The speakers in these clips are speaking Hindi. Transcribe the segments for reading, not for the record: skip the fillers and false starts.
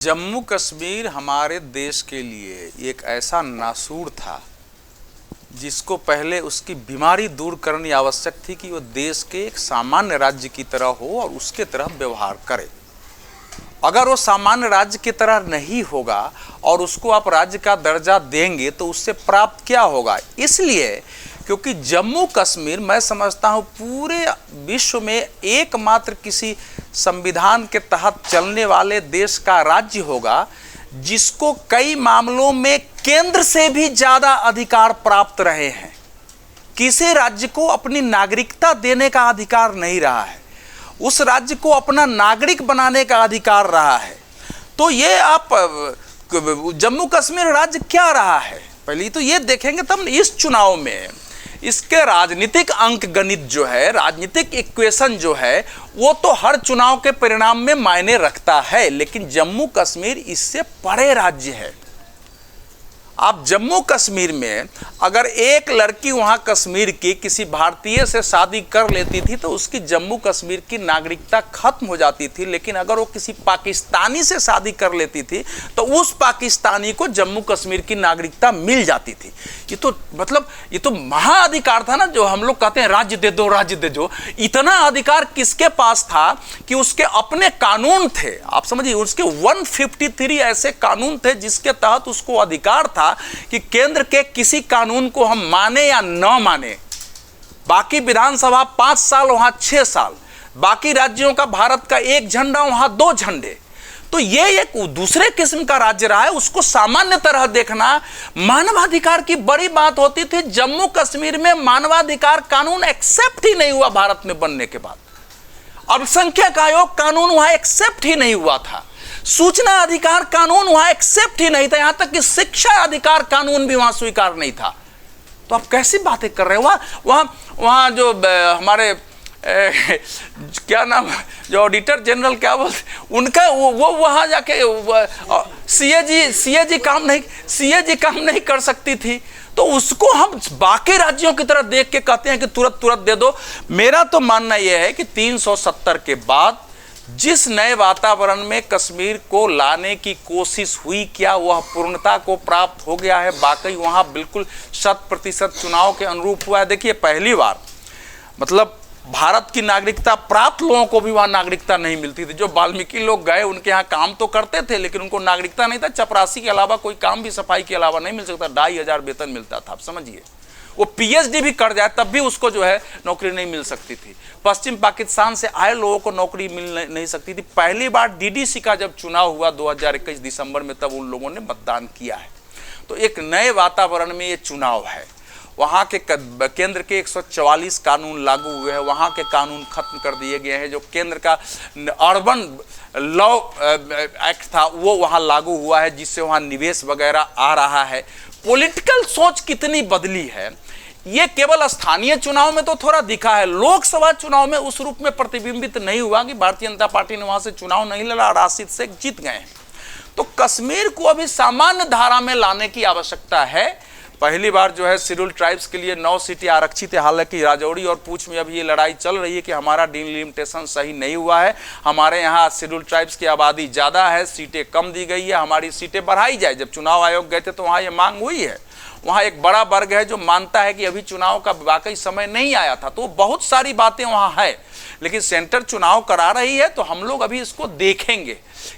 जम्मू कश्मीर हमारे देश के लिए एक ऐसा नासूर था जिसको पहले उसकी बीमारी दूर करनी आवश्यक थी कि वो देश के एक सामान्य राज्य की तरह हो और उसके तरह व्यवहार करे। अगर वो सामान्य राज्य की तरह नहीं होगा और उसको आप राज्य का दर्जा देंगे तो उससे प्राप्त क्या होगा। इसलिए क्योंकि जम्मू कश्मीर मैं समझता हूँ पूरे विश्व में एकमात्र किसी संविधान के तहत चलने वाले देश का राज्य होगा जिसको कई मामलों में केंद्र से भी ज़्यादा अधिकार प्राप्त रहे हैं। किसी राज्य को अपनी नागरिकता देने का अधिकार नहीं रहा है, उस राज्य को अपना नागरिक बनाने का अधिकार रहा है। तो ये आप जम्मू कश्मीर राज्य क्या रहा है पहले तो ये देखेंगे तब इस चुनाव में इसके राजनीतिक अंक गणित जो है, राजनीतिक इक्वेशन जो है वो तो हर चुनाव के परिणाम में मायने रखता है, लेकिन जम्मू कश्मीर इससे परे राज्य है। आप जम्मू कश्मीर में अगर एक लड़की वहां कश्मीर की किसी भारतीय से शादी कर लेती थी तो उसकी जम्मू कश्मीर की नागरिकता खत्म हो जाती थी, लेकिन अगर वो किसी पाकिस्तानी से शादी कर लेती थी तो उस पाकिस्तानी को जम्मू कश्मीर की नागरिकता मिल जाती थी। ये तो मतलब ये तो महाअधिकार था ना, जो हम लोग कहते हैं राज्य दे दो राज्य दे दो। इतना अधिकार किसके पास था कि उसके अपने कानून थे। आप समझिए उसके 153 ऐसे कानून थे जिसके तहत उसको अधिकार था कि केंद्र के किसी कानून को हम माने या न माने। बाकी विधानसभा 5 साल वहां 6 साल, बाकी राज्यों का भारत का एक झंडा वहां 2 झंडे। तो ये एक दूसरे किस्म का राज्य रहा है, उसको सामान्य तरह देखना मानवाधिकार की बड़ी बात होती थी। जम्मू कश्मीर में मानवाधिकार कानून एक्सेप्ट ही नहीं हुआ भारत में बनने के बाद। अल्पसंख्यक आयोग कानून वहां एक्सेप्ट ही नहीं हुआ था, सूचना अधिकार कानून वहां एक्सेप्ट ही नहीं था, यहां तक कि शिक्षा अधिकार कानून भी वहां स्वीकार नहीं था। तो आप कैसी बातें कर रहे हो। वहां जो हमारे क्या नाम जो ऑडिटर जनरल क्या बोलते उनका वो वहां जाके सीएजी काम नहीं कर सकती थी, तो उसको हम बाकी राज्यों की तरह देख के कहते हैं कि तुरंत दे दो। मेरा तो मानना यह है कि 370 के बाद जिस नए वातावरण में कश्मीर को लाने की कोशिश हुई, क्या वह पूर्णता को प्राप्त हो गया है। वाकई वहां बिल्कुल 100% चुनाव के अनुरूप हुआ है। देखिए पहली बार मतलब भारत की नागरिकता प्राप्त लोगों को भी वहां नागरिकता नहीं मिलती थी। जो वाल्मीकि लोग गए उनके यहाँ काम तो करते थे लेकिन उनको नागरिकता नहीं था। चपरासी के अलावा कोई काम भी सफाई के अलावा नहीं मिल सकता। 2500 वेतन मिलता था। आप समझिए वो पीएचडी भी कर जाए तब भी उसको जो है नौकरी नहीं मिल सकती थी। पश्चिम पाकिस्तान से आए लोगों को नौकरी मिल नहीं सकती थी। पहली बार डीडीसी का जब चुनाव हुआ 2021 दिसंबर में, तब उन लोगों ने मतदान किया है। तो एक नए वातावरण में ये चुनाव है। वहाँ के केंद्र के 144 कानून लागू हुए हैं, वहाँ के कानून खत्म कर दिए गए हैं। जो केंद्र का अर्बन लॉ एक्ट था वो वहाँ लागू हुआ है, जिससे वहाँ निवेश वगैरह आ रहा है। पॉलिटिकल सोच कितनी बदली है ये केवल स्थानीय चुनाव में तो थोड़ा दिखा है, लोकसभा चुनाव में उस रूप में प्रतिबिंबित नहीं हुआ कि भारतीय जनता पार्टी ने वहां से चुनाव नहीं लड़ा और आसित से जीत गए। तो कश्मीर को अभी सामान्य धारा में लाने की आवश्यकता है। पहली बार जो है शेड्यूल ट्राइब्स के लिए 9 सीटें आरक्षित है। हालांकि राजौरी और पूंछ में अभी ये लड़ाई चल रही है कि हमारा डिलिमिटेशन सही नहीं हुआ है, हमारे यहाँ शेड्यूल ट्राइब्स की आबादी ज़्यादा है, सीटें कम दी गई है, हमारी सीटें बढ़ाई जाए। जब चुनाव आयोग गए थे तो वहाँ ये मांग हुई है। वहाँ एक बड़ा वर्ग है जो मानता है कि अभी चुनाव का वाकई समय नहीं आया था। तो बहुत सारी बातें वहाँ है, लेकिन सेंटर चुनाव करा रही है तो हम लोग अभी इसको देखेंगे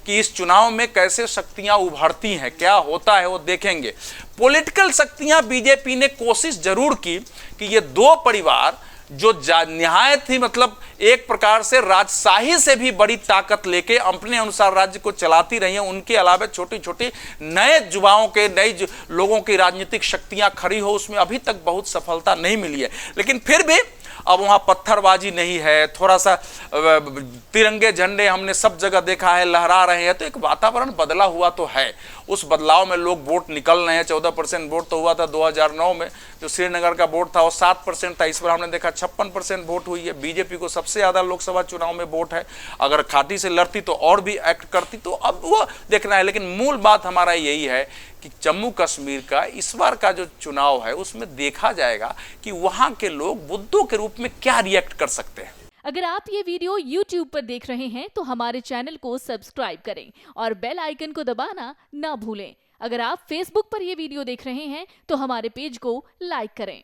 कि इस चुनाव में कैसे शक्तियां उभरती हैं, क्या होता है वो देखेंगे। पॉलिटिकल शक्तियां बीजेपी ने कोशिश जरूर की कि ये 2 परिवार जो निहायत ही मतलब एक प्रकार से राजशाही से भी बड़ी ताकत लेके अपने अनुसार राज्य को चलाती रही हैं, उनके अलावा छोटी छोटी नए युवाओं के नए लोगों की राजनीतिक शक्तियां खड़ी हो, उसमें अभी तक बहुत सफलता नहीं मिली है। लेकिन फिर भी अब वहाँ पत्थरबाजी नहीं है, थोड़ा सा तिरंगे झंडे हमने सब जगह देखा है लहरा रहे हैं, तो एक वातावरण बदला हुआ तो है। उस बदलाव में लोग वोट निकल रहे हैं। 14% वोट तो हुआ था 2009 में, जो श्रीनगर का वोट था वो 7% था। इस बार हमने देखा 56% वोट हुई है। बीजेपी को सबसे ज़्यादा लोकसभा चुनाव में वोट है। अगर खाटी से लड़ती तो और भी एक्ट करती, तो अब वो देखना है। लेकिन मूल बात हमारा यही है कि जम्मू कश्मीर का इस बार का जो चुनाव है उसमें देखा जाएगा कि वहाँ के लोग बुद्धों के रूप में क्या रिएक्ट कर सकते हैं। अगर आप ये वीडियो YouTube पर देख रहे हैं तो हमारे चैनल को सब्सक्राइब करें और बेल आइकन को दबाना ना भूलें। अगर आप Facebook पर ये वीडियो देख रहे हैं तो हमारे पेज को लाइक करें।